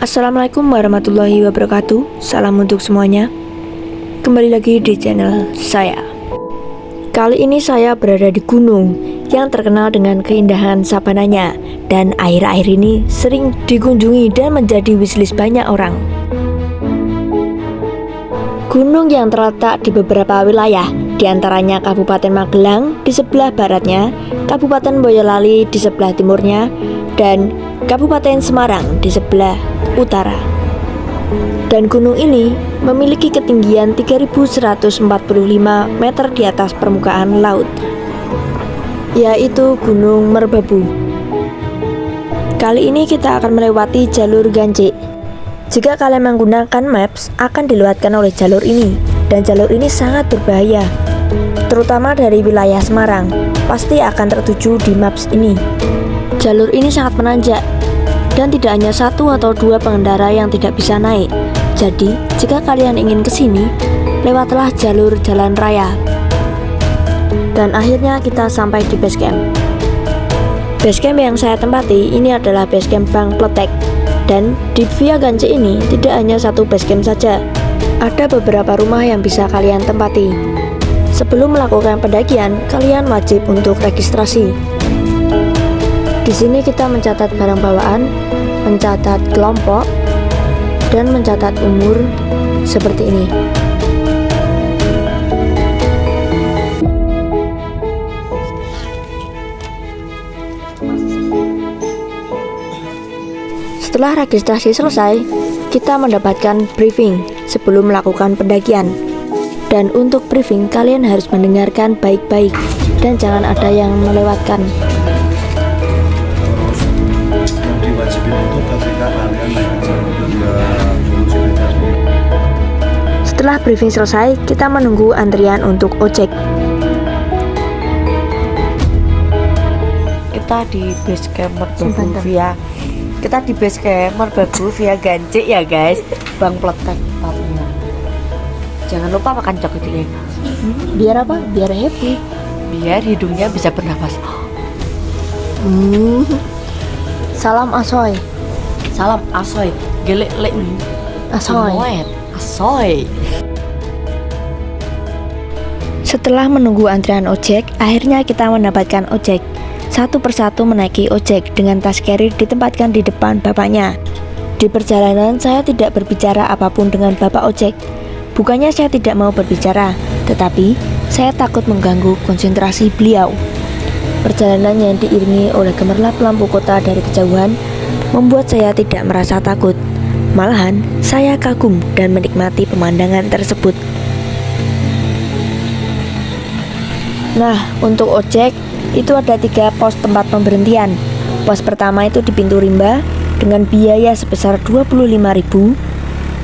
Assalamualaikum warahmatullahi wabarakatuh. Salam untuk semuanya. Kembali lagi di channel saya. Kali ini saya berada di gunung yang terkenal dengan keindahan savananya, dan akhir-akhir ini sering dikunjungi dan menjadi wishlist banyak orang. Gunung yang terletak di beberapa wilayah, diantaranya Kabupaten Magelang di sebelah baratnya, Kabupaten Boyolali di sebelah timurnya, dan Kabupaten Semarang di sebelah utara. Dan gunung ini memiliki ketinggian 3145 meter di atas permukaan laut, yaitu Gunung Merbabu. Kali ini kita akan melewati jalur Gancik. Jika kalian menggunakan maps, akan dilewatkan oleh jalur ini, dan jalur ini sangat berbahaya, terutama dari wilayah Semarang. Pasti akan tertuju di maps ini. Jalur ini sangat menanjak, dan tidak hanya satu atau dua pengendara yang tidak bisa naik. Jadi, jika kalian ingin ke sini, lewatlah jalur jalan raya. Dan akhirnya kita sampai di base camp. Base camp yang saya tempati ini adalah base camp Bang Pletek. Dan di Via Gancik ini tidak hanya satu base camp saja, ada beberapa rumah yang bisa kalian tempati. Sebelum melakukan pendakian, kalian wajib untuk registrasi. Di sini kita mencatat barang bawaan, mencatat kelompok, dan mencatat umur seperti ini. Setelah registrasi selesai, kita mendapatkan briefing sebelum melakukan pendakian. Dan untuk briefing, kalian harus mendengarkan baik-baik dan jangan ada yang melewatkan. Setelah briefing selesai, kita menunggu antrian untuk ojek. Kita di base camp Merbabu via via Gancik ya guys, Bang Pletek tempatnya. Jangan lupa makan coklat ini. Biar apa? Biar happy. Biar hidungnya bisa bernafas. Salam asoy. Salam asoy. Gelek lek nih. Asoy. Asoy. Setelah menunggu antrian ojek, akhirnya kita mendapatkan ojek. Satu persatu menaiki ojek dengan tas carrier ditempatkan di depan bapaknya. Di perjalanan saya tidak berbicara apapun dengan bapak ojek. Bukannya saya tidak mau berbicara, tetapi saya takut mengganggu konsentrasi beliau. Perjalanan yang diiringi oleh gemerlap lampu kota dari kejauhan membuat saya tidak merasa takut. Malahan saya kagum dan menikmati pemandangan tersebut. Nah, untuk ojek itu ada 3 pos tempat pemberhentian. Pos pertama itu di pintu rimba dengan biaya sebesar 25.000.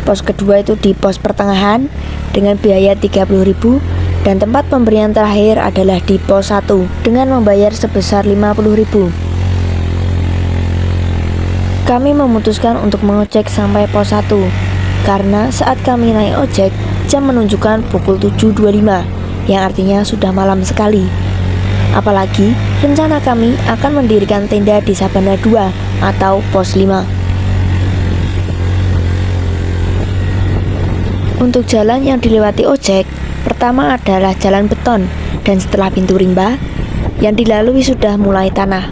Pos kedua itu di pos pertengahan dengan biaya 30.000. Dan tempat pemberian terakhir adalah di pos 1 dengan membayar sebesar 50.000. Kami memutuskan untuk mengojek sampai pos 1 karena saat kami naik ojek, jam menunjukkan pukul 7.25, yang artinya sudah malam sekali. Apalagi rencana kami akan mendirikan tenda di Sabana 2 atau pos 5. Untuk jalan yang dilewati ojek, pertama adalah jalan beton, dan setelah pintu rimba yang dilalui sudah mulai tanah.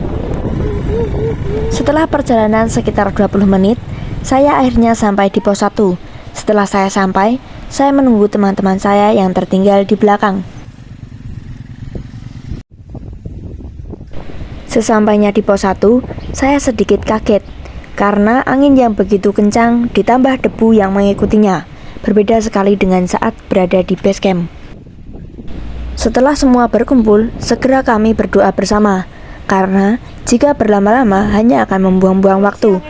Setelah perjalanan sekitar 20 menit, saya akhirnya sampai di pos 1. Setelah saya sampai, saya menunggu teman-teman saya yang tertinggal di belakang. Sesampainya di pos 1, saya sedikit kaget karena angin yang begitu kencang ditambah debu yang mengikutinya. Berbeda sekali dengan saat berada di base camp. Setelah semua berkumpul, segera kami berdoa bersama karena jika berlama-lama hanya akan membuang-buang waktu.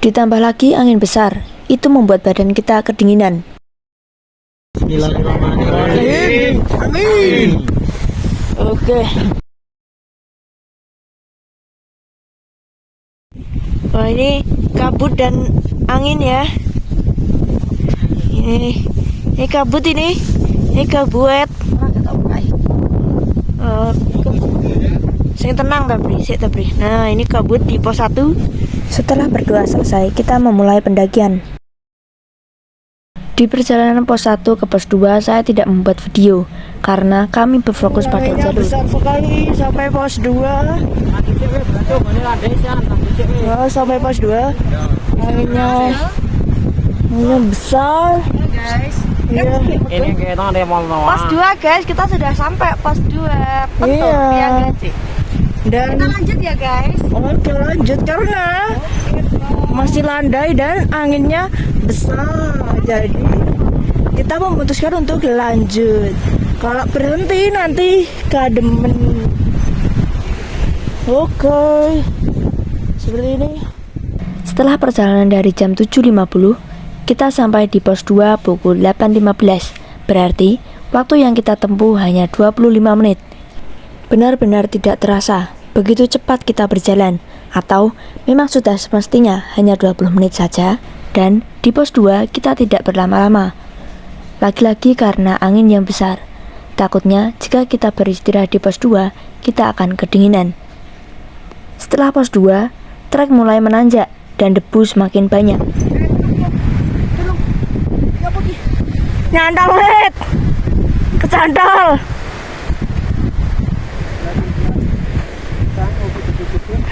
Ditambah lagi angin besar, itu membuat badan kita kedinginan. Bismillahirrahmanirrahim. Amin. Oke. Wah, ini kabut dan angin ya. Ini kabut ini kabut. Sing tenang tapi. Nah, ini kabut di pos 1. Setelah berdoa selesai, kita memulai pendakian. Di perjalanan pos 1 ke pos 2, saya tidak membuat video karena kami berfokus pada jalur. Besar sekali sampai pos 2. Wah, sampai pos 2. Anginnya besar. Iya. Ini kita ada mau Pos 2 guys, kita sudah sampai pos 2. Betul, Iya. ya guys. Dan Kita lanjut ya guys. oke, lanjut karena masih landai dan anginnya besar. Jadi kita memutuskan untuk lanjut. Kalau berhenti nanti kademen. Oke. Seperti ini. Setelah perjalanan dari jam 7.50, kita sampai di pos 2 pukul 8.15. Berarti waktu yang kita tempuh hanya 25 menit. Benar-benar tidak terasa, begitu cepat kita berjalan, atau memang sudah semestinya hanya 20 menit saja. Dan di pos 2 kita tidak berlama-lama. Lagi-lagi karena angin yang besar. Takutnya jika kita beristirahat di pos 2, kita akan kedinginan. Setelah pos 2, trek mulai menanjak dan debu semakin banyak. Nyandal, Wet. Kecandal.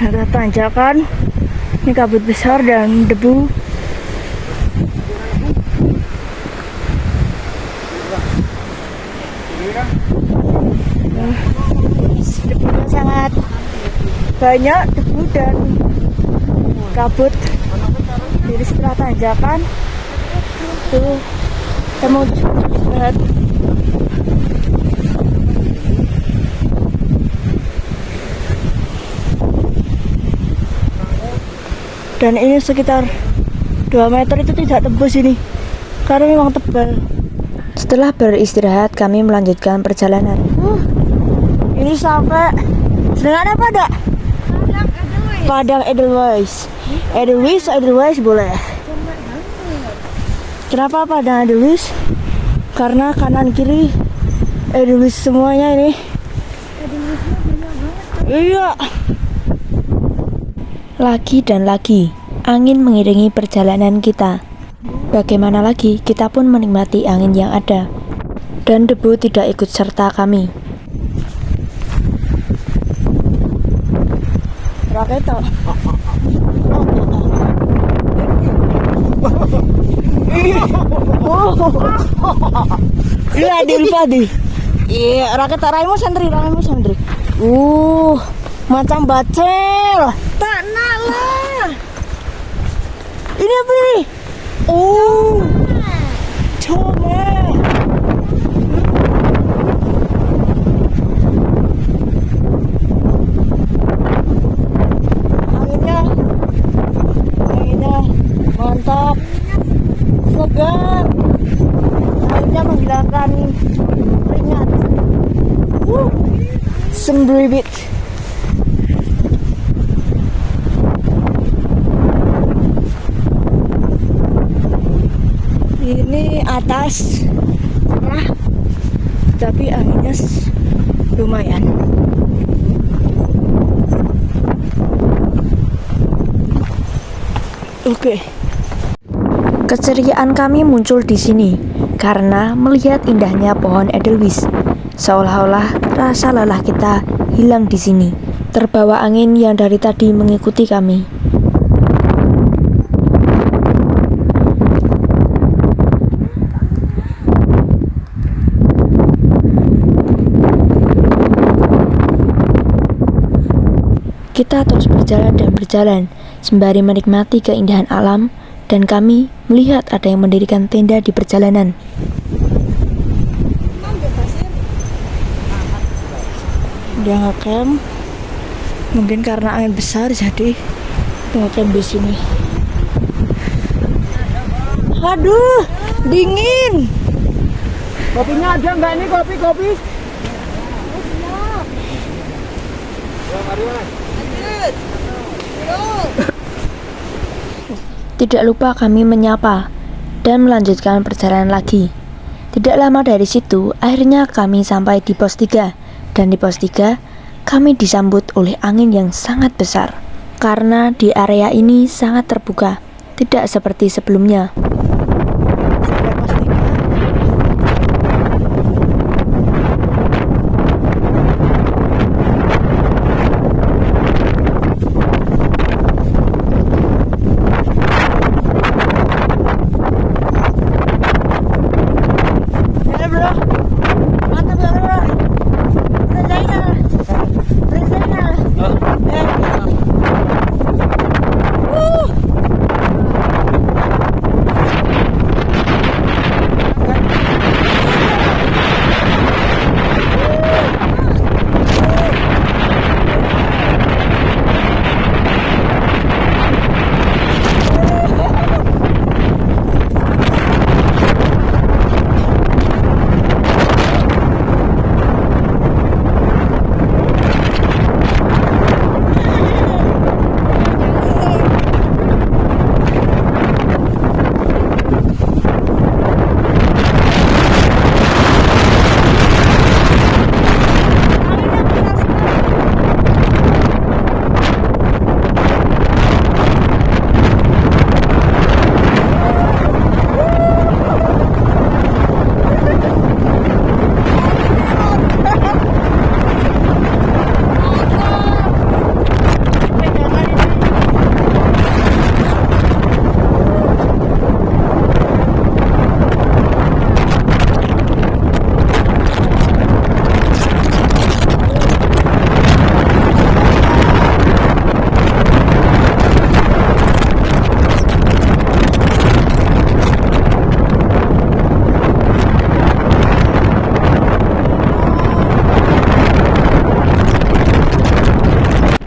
Ada tanjakan. Ini kabut besar dan debu. Debunya sangat banyak, debu dan kabut. Jadi setelah tanjakan tuh kita mau istirahat. Dan ini sekitar 2 meter, itu tidak tembus ini karena memang tebal. Setelah beristirahat, kami melanjutkan perjalanan. Ini sampai dengan apa, Dak? Padang Edelweiss. Edelweiss boleh. Kenapa Padang Edelweiss? Karena kanan kiri Edelweiss semuanya ini. Iya. Lagi dan lagi, angin mengiringi perjalanan kita. Bagaimana lagi, kita pun menikmati angin yang ada. Dan debu tidak ikut serta kami. Raketo. Iya, Dilpadi. Iya, raket raimu santri. Macam bacel. Tanah lah. Ini apa ini? Coba. Anginnya mantap, segar. Airnya menghilangkan keringat. Sembribit. Ini atas cerah, tapi anginnya lumayan. Oke. Keceriaan kami muncul di sini karena melihat indahnya pohon Edelweiss. Seolah-olah rasa lelah kita hilang di sini, terbawa angin yang dari tadi mengikuti kami. Kita terus berjalan dan berjalan, sembari menikmati keindahan alam, dan kami melihat ada yang mendirikan tenda di perjalanan. Dia ngecamp, mungkin karena angin besar jadi ngecamp di sini. Aduh, dingin. Kopinya ada nggak ini kopi? Tidak lupa kami menyapa dan melanjutkan perjalanan lagi. Tidak lama dari situ, akhirnya kami sampai di pos 3. Dan di pos 3, kami disambut oleh angin yang sangat besar. karena di area ini sangat terbuka, tidak seperti sebelumnya. Sampai pos 3. Ya, bro. Mantap ya, bro. Rezainal.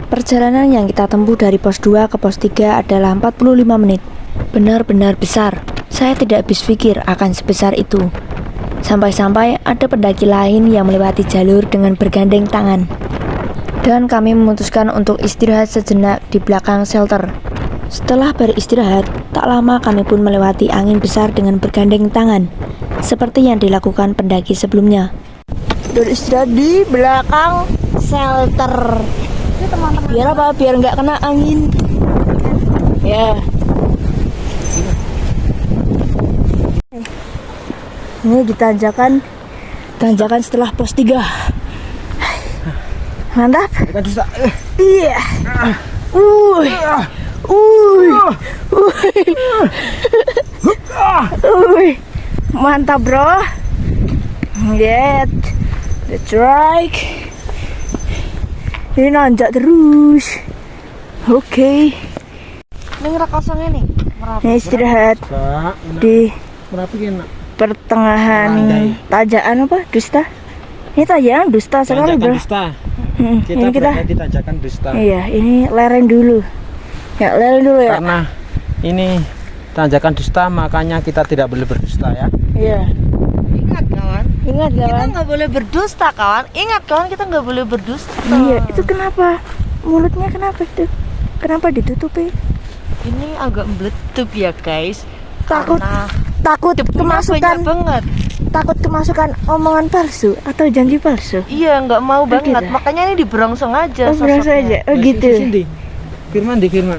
Perjalanan yang kita tempuh dari pos 2 ke pos 3 adalah 45 menit. Benar-benar besar. Saya tidak habis pikir akan sebesar itu. Sampai-sampai ada pendaki lain yang melewati jalur dengan bergandeng tangan. Dan kami memutuskan untuk istirahat sejenak di belakang shelter. Setelah beristirahat, tak lama kami pun melewati angin besar dengan bergandeng tangan, seperti yang dilakukan pendaki sebelumnya. Beristirahat di belakang shelter. Biar apa? Biar nggak kena angin. Ya. Ini ditanjakan setelah pos 3. Mantap. Iya. Mantap, bro. Lihat. That's right. Ini nanjak terus. Oke. Ini ngerak kosong ini. Ini istirahat di pertengahan tanjakan apa? Dusta. Ini tanjakan dusta sekali, bro. Dusta. Kita Ini kita berada di tanjakan Dusta. iya, ini lereng dulu. Ya, lereng dulu ya. Karena ini tanjakan dusta, makanya kita tidak boleh berdusta ya. Iya. Ingat kawan. Ingat, Kita kawan. nggak boleh berdusta kawan. Ingat kawan, kita nggak boleh berdusta. Iya, itu kenapa? Mulutnya kenapa itu? Kenapa ditutupi? Ini agak meletup ya guys. Takut Karena takut debunya kemasukan banyak banget. takut kemasukan omongan palsu atau janji palsu. Iya, nggak mau banget. gitu? Makanya ini diberongsong aja. Oh, berasa aja. Oh, gitu. Sindi. Firman di Firman.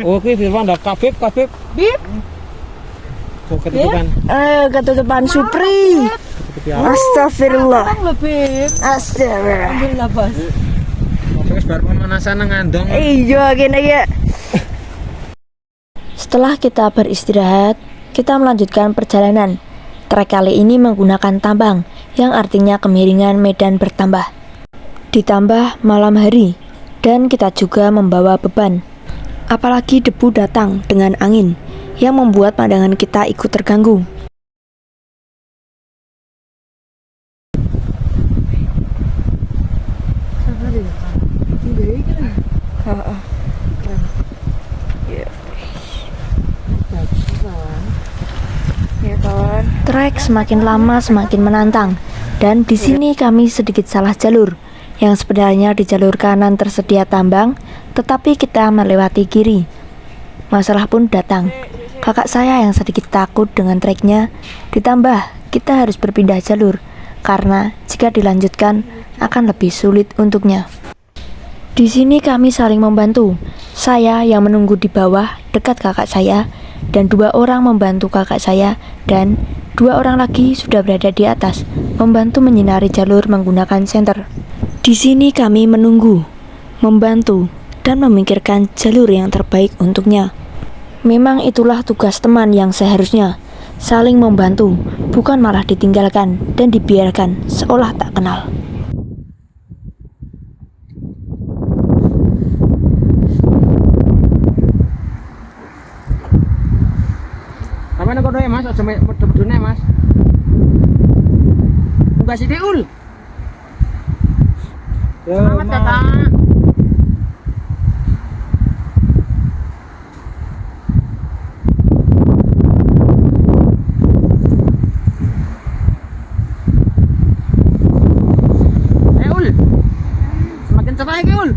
Oke, Firman dah kabib. Bib. Oh, ketutupan. Ketutupan Supri. Astagfirullah. Lebih. Astagfirullah. Alhamdulillah bos. Oke, baru pemanasan ngandong. Iya, gini ya. Setelah kita beristirahat, kita melanjutkan perjalanan. Trek kali ini menggunakan tambang, yang artinya kemiringan medan bertambah. Ditambah malam hari, dan kita juga membawa beban. Apalagi debu datang dengan angin, yang membuat pandangan kita ikut terganggu. Ya, kawan. Trek semakin lama semakin menantang, dan di sini kami sedikit salah jalur. Yang sebenarnya di jalur kanan tersedia tambang, tetapi kita melewati kiri. Masalah pun datang. Kakak saya yang sedikit takut dengan treknya, ditambah kita harus berpindah jalur, karena jika dilanjutkan akan lebih sulit untuknya. Di sini kami saling membantu. Saya yang menunggu di bawah dekat kakak saya, dan 2 orang membantu kakak saya, dan 2 orang lagi sudah berada di atas, membantu menyinari jalur menggunakan senter. Di sini kami menunggu, membantu, dan memikirkan jalur yang terbaik untuknya. Memang itulah tugas teman yang seharusnya, saling membantu, bukan malah ditinggalkan dan dibiarkan seolah tak kenal. Sampeyan kok doe Mas, aja medhune Mas. Munggah sithik ul. Selamat datang. Ul. Semakin cerah iki ul.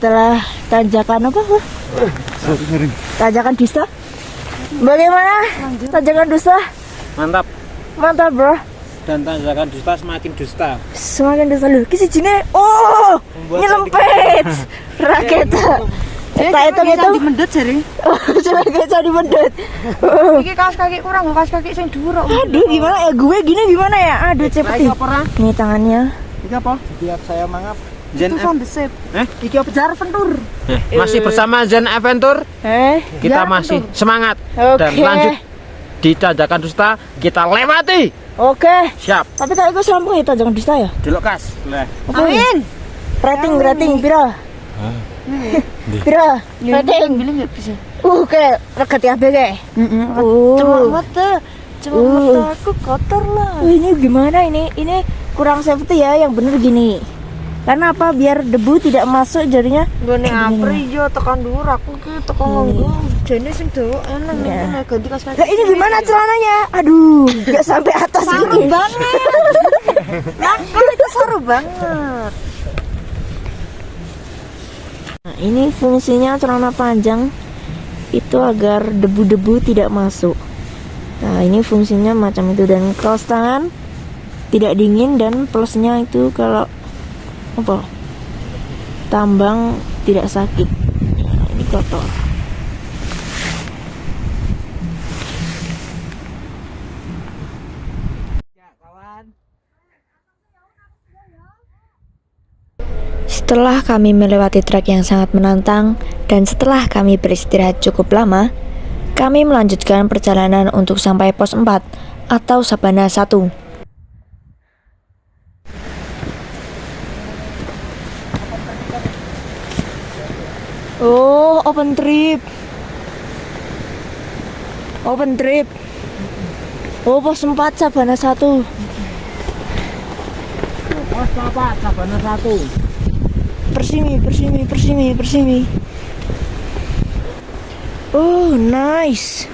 Setelah tanjakan apa? Tanjakan dusta. Bagaimana? Tanjakan dusta? Mantap. Mantap, bro. Dan tanjakan dusta semakin dusta. Semakin dusta lho. Ki sijine. Oh, nyelempet. Raketa. Tak hitung-hitung Mendut jari. sebagai jadi mendut. Iki kaos kaki kurang, kaos kaki sing dhuwur. Aduh, gimana ya? Gue gini gimana ya? Aduh, cepet. Iki apa ra? Nih tangannya. Iki apa? Biar saya mangap. Zen Itu sound the shape. Iki apa? Jar Ventur. Masih bersama Zen Adventure. Kita masih semangat dan Oke. lanjut di tanjakan dusta kita lewati. Oke. Siap. Tapi kalau gue selampung ya tanjakan dusta ya. Delok kas. Lah. Amin. Rating pira? Pira? Rating. Bilang enggak bisa. Kayak reget ya kayak. Cuma mata. Cuma mata aku kotor lah. Ini gimana ini? Ini kurang safety ya, yang bener gini. Karena apa? Biar debu tidak masuk jadinya. Gue ning apri yo tekan dhuwur aku ki tekan ngomong. Jane sing dawa enak Ya. ganti kaos kaki. Lah ini gimana celananya? Aduh, nggak sampai atas Seru ini. banget. Nakal itu seru banget. Nah, ini fungsinya celana panjang itu agar debu-debu tidak masuk. Nah, ini fungsinya macam itu, dan kaos tangan tidak dingin, dan plusnya itu kalau apa? Tambang tidak sakit. Nah, ini kotor. Setelah kami melewati trek yang sangat menantang dan setelah kami beristirahat cukup lama, kami melanjutkan perjalanan untuk sampai pos 4 atau Sabana 1. Oh, open trip. Open trip. Oh, pos 4 Sabana 1. Pos apa? Sabana 1. Persimi. Oh, nice.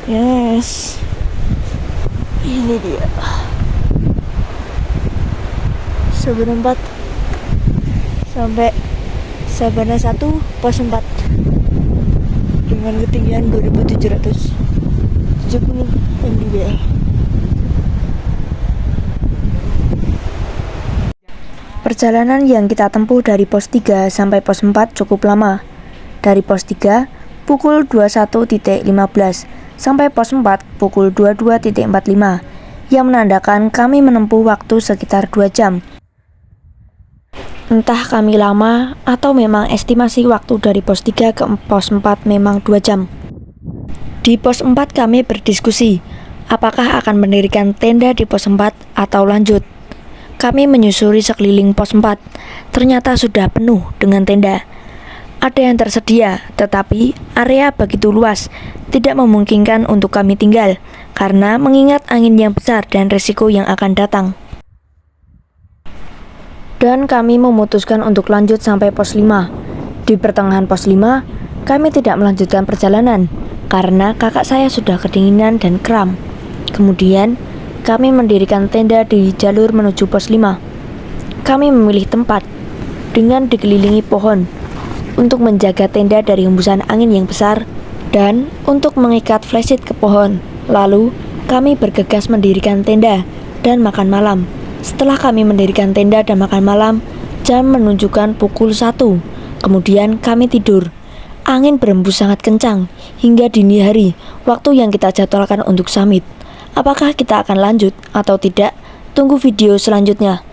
Yes. Ini dia. Sabana 4 sampai Sabana 1 pos 4 dengan ketinggian 2770 mdpl. Perjalanan yang kita tempuh dari pos 3 sampai pos 4 cukup lama. Dari pos 3 pukul 21.15 sampai pos 4 pukul 22.45 yang menandakan kami menempuh waktu sekitar 2 jam. Entah kami lama atau memang estimasi waktu dari pos 3 ke pos 4 memang 2 jam. Di pos 4 kami berdiskusi apakah akan mendirikan tenda di pos 4 atau lanjut. Kami menyusuri sekeliling pos 4, ternyata sudah penuh dengan tenda. Ada yang tersedia, tetapi area begitu luas, tidak memungkinkan untuk kami tinggal. karena mengingat angin yang besar dan resiko yang akan datang. Dan kami memutuskan untuk lanjut sampai pos 5. Di pertengahan pos 5, kami tidak melanjutkan perjalanan karena kakak saya sudah kedinginan dan kram. Kemudian, kami mendirikan tenda di jalur menuju pos 5. Kami memilih tempat dengan dikelilingi pohon untuk menjaga tenda dari hembusan angin yang besar dan untuk mengikat flysheet ke pohon. Lalu, kami bergegas mendirikan tenda dan makan malam. Setelah kami mendirikan tenda dan makan malam, jam menunjukkan pukul 1. Kemudian kami tidur. Angin berembus sangat kencang hingga dini hari, waktu yang kita jadwalkan untuk summit. Apakah kita akan lanjut atau tidak? Tunggu video selanjutnya.